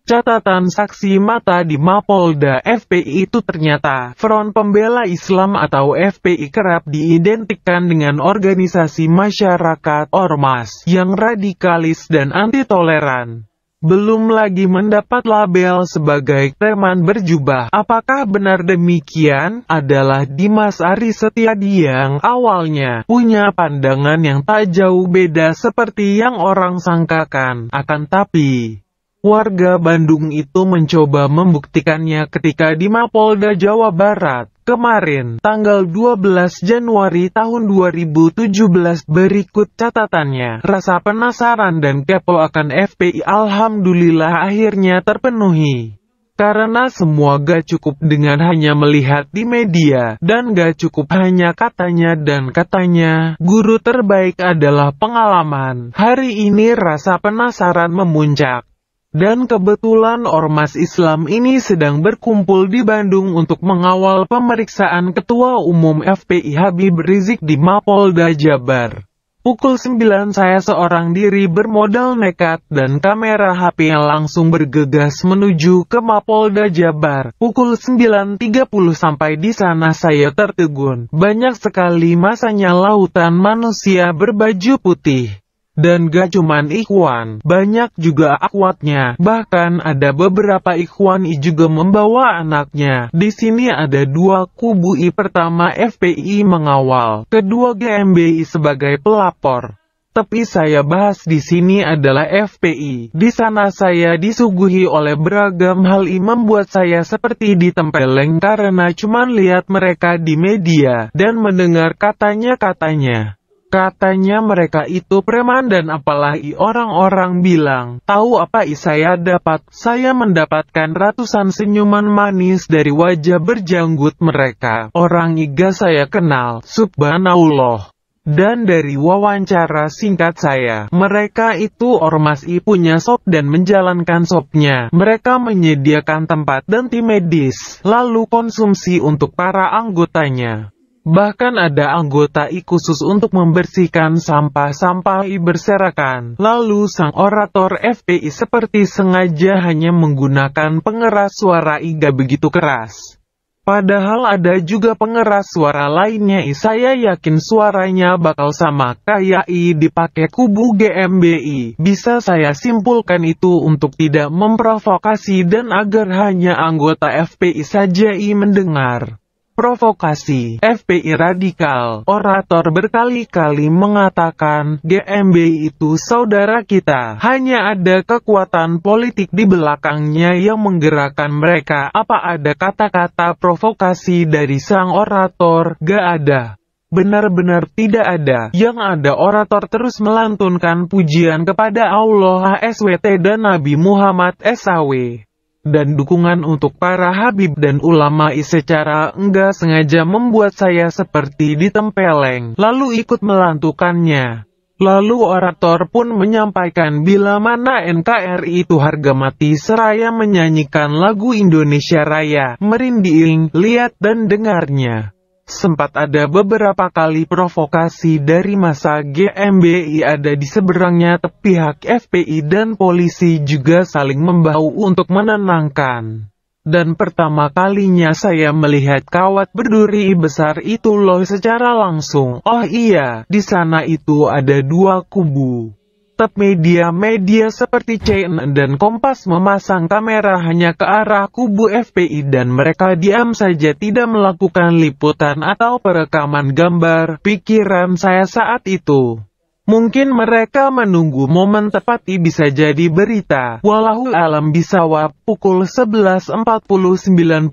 Catatan saksi mata di Mapolda FPI itu ternyata, Front Pembela Islam atau FPI kerap diidentikan dengan organisasi masyarakat ormas yang radikalis dan anti-toleran. Belum lagi mendapat label sebagai preman berjubah. Apakah benar demikian? Adalah Dimas Ari Setiadi yang awalnya punya pandangan yang tak jauh beda seperti yang orang sangkakan. Akan tapi warga Bandung itu mencoba membuktikannya ketika di Mapolda Jawa Barat kemarin, tanggal 12 Januari tahun 2017. Berikut catatannya. Rasa penasaran dan kepo akan FPI alhamdulillah akhirnya terpenuhi. Karena semua gak cukup dengan hanya melihat di media, dan gak cukup hanya katanya dan katanya, guru terbaik adalah pengalaman. Hari ini rasa penasaran memuncak. Dan kebetulan Ormas Islam ini sedang berkumpul di Bandung untuk mengawal pemeriksaan Ketua Umum FPI Habib Rizik di Mapolda Jabar. Pukul 9 saya seorang diri bermodal nekat dan kamera HP langsung bergegas menuju ke Mapolda Jabar. Pukul 9.30 sampai di sana saya tertegun. Banyak sekali masanya lautan manusia berbaju putih. Dan gak cuman ikhwan, banyak juga akhwatnya. Bahkan ada beberapa ikhwan juga membawa anaknya. Di sini ada dua kubu. Pertama FPI mengawal, kedua GMBI sebagai pelapor. Tapi saya bahas di sini adalah FPI. Di sana saya disuguhi oleh beragam hal yang membuat saya seperti ditempeleng karena cuman lihat mereka di media dan mendengar katanya. Katanya mereka itu preman dan apalagi orang-orang bilang, tahu apa saya dapat? Saya mendapatkan ratusan senyuman manis dari wajah berjanggut mereka. Orang iga saya kenal, subhanallah. Dan dari wawancara singkat saya, mereka itu ormas punya shop dan menjalankan shopnya. Mereka menyediakan tempat dan tim medis, lalu konsumsi untuk para anggotanya. Bahkan ada anggota khusus untuk membersihkan sampah-sampah berserakan. Lalu sang orator FPI seperti sengaja hanya menggunakan pengeras suara gak begitu keras. Padahal ada juga pengeras suara lainnya. Saya yakin suaranya bakal sama kayak dipakai kubu GMBI. Bisa saya simpulkan itu untuk tidak memprovokasi dan agar hanya anggota FPI saja mendengar. Provokasi, FPI radikal. Orator berkali-kali mengatakan, GMBI itu saudara kita. Hanya ada kekuatan politik di belakangnya yang menggerakkan mereka. Apa ada kata-kata provokasi dari sang orator? Gak ada. Benar-benar tidak ada. Yang ada orator terus melantunkan pujian kepada Allah SWT dan Nabi Muhammad SAW. Dan dukungan untuk para habib dan ulama secara enggak sengaja membuat saya seperti ditempeleng, lalu ikut melantukannya. Lalu orator pun menyampaikan bila mana NKRI itu harga mati seraya menyanyikan lagu Indonesia Raya, merinding, lihat dan dengarnya. Sempat ada beberapa kali provokasi dari masa GMBI ada di seberangnya. Pihak FPI dan polisi juga saling membahu untuk menenangkan. Dan pertama kalinya saya melihat kawat berduri besar itu loh secara langsung. Oh iya, di sana itu ada dua kubu. Media-media seperti CNN dan Kompas memasang kamera hanya ke arah kubu FPI dan mereka diam saja tidak melakukan liputan atau perekaman gambar. Pikiran saya saat itu, mungkin mereka menunggu momen tepat bisa jadi berita. Wallahu alam bisawab. Pukul 11.49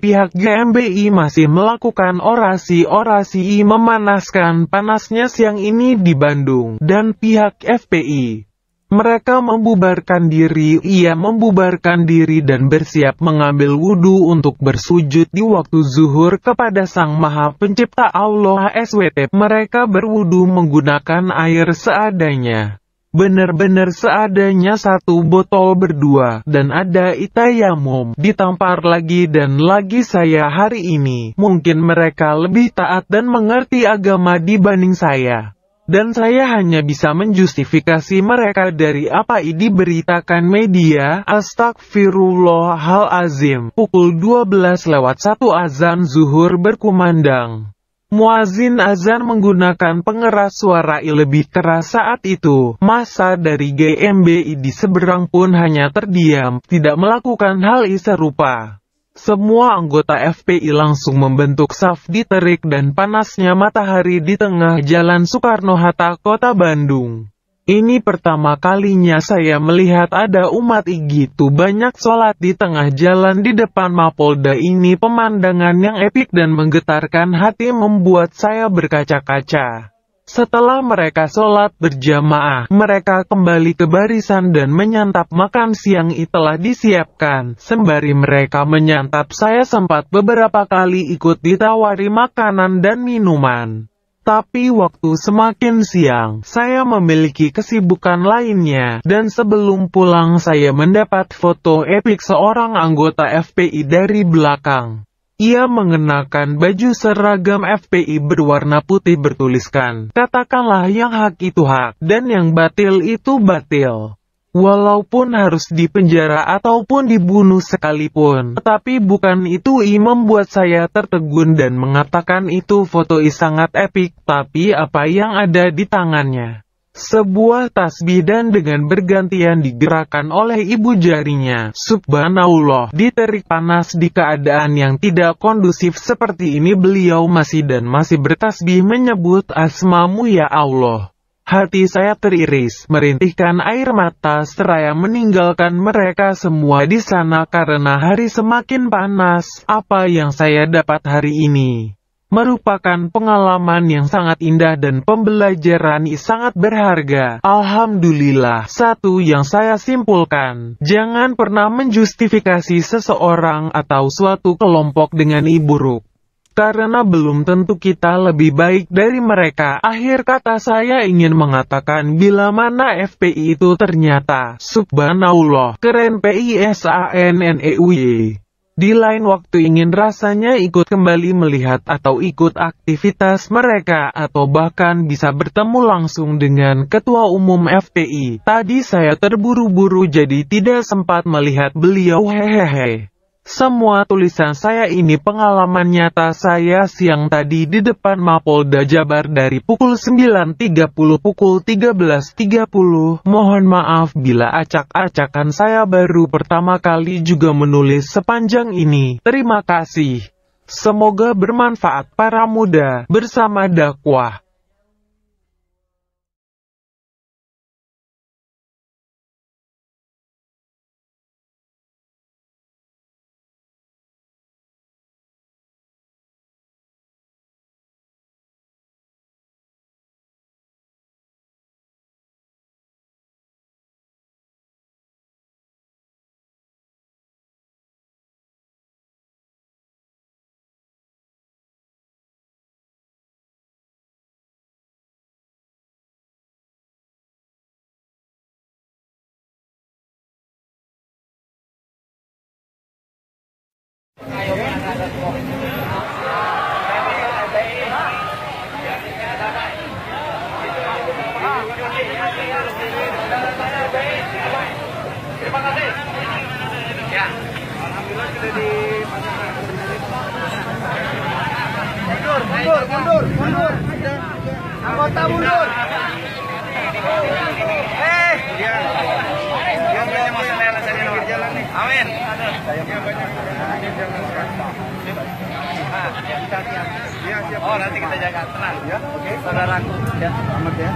pihak GMBI masih melakukan orasi-orasi memanaskan panasnya siang ini di Bandung. Dan pihak FPI, mereka membubarkan diri dan bersiap mengambil wudhu untuk bersujud di waktu zuhur kepada Sang Maha Pencipta Allah SWT. Mereka berwudhu menggunakan air seadanya. Benar-benar seadanya, satu botol berdua. Dan ada tayamum, ditampar lagi dan lagi. Saya hari ini, mungkin mereka lebih taat dan mengerti agama dibanding saya. Dan saya hanya bisa menjustifikasi mereka dari apa diberitakan media. Astagfirullahalazim. Pukul 12:01 azan zuhur berkumandang. Muazin azan menggunakan pengeras suara lebih keras saat itu. Massa dari GMBI di seberang pun hanya terdiam, tidak melakukan hal serupa. Semua anggota FPI langsung membentuk saf di terik dan panasnya matahari di tengah Jalan Soekarno-Hatta, Kota Bandung. Ini pertama kalinya saya melihat ada umat gitu banyak sholat di tengah jalan di depan Mapolda ini. Pemandangan yang epik dan menggetarkan hati membuat saya berkaca-kaca. Setelah mereka sholat berjamaah, mereka kembali ke barisan dan menyantap makan siang telah disiapkan. Sembari mereka menyantap, saya sempat beberapa kali ikut ditawari makanan dan minuman. Tapi waktu semakin siang, saya memiliki kesibukan lainnya, dan sebelum pulang saya mendapat foto epik seorang anggota FPI dari belakang. Ia mengenakan baju seragam FPI berwarna putih bertuliskan, "Katakanlah yang hak itu hak, dan yang batil itu batil." Walaupun harus dipenjara ataupun dibunuh sekalipun, tetapi bukan itu membuat saya tertegun dan mengatakan itu foto sangat epik, tapi apa yang ada di tangannya? Sebuah tasbih dan dengan bergantian digerakkan oleh ibu jarinya. Subhanallah, di terik panas di keadaan yang tidak kondusif seperti ini beliau masih bertasbih menyebut asmamu ya Allah. Hati saya teriris, merintihkan air mata seraya meninggalkan mereka semua di sana karena hari semakin panas. Apa yang saya dapat hari ini merupakan pengalaman yang sangat indah dan pembelajaran sangat berharga. Alhamdulillah. Satu yang saya simpulkan, jangan pernah menjustifikasi seseorang atau suatu kelompok dengan buruk. Karena belum tentu kita lebih baik dari mereka. Akhir kata saya ingin mengatakan bila mana FPI itu ternyata, subhanallah, keren PISANNEUY. Di lain waktu ingin rasanya ikut kembali melihat atau ikut aktivitas mereka atau bahkan bisa bertemu langsung dengan Ketua Umum FPI. Tadi saya terburu-buru jadi tidak sempat melihat beliau. Hehehe. Semua tulisan saya ini pengalaman nyata saya siang tadi di depan Mapolda Jabar dari pukul 9.30 pukul 13.30. Mohon maaf bila acak-acakan saya baru pertama kali juga menulis sepanjang ini. Terima kasih. Semoga bermanfaat para muda bersama dakwah. Terima kasih. Ya. Alhamdulillah sudah di mundur. Anggota mundur. Dia banyak masalah rasanya jalan nih. Amin. Saya banyak. Oh, nanti kita jaga tenang ya. Oke, saudaraku. Ya, selamat ya.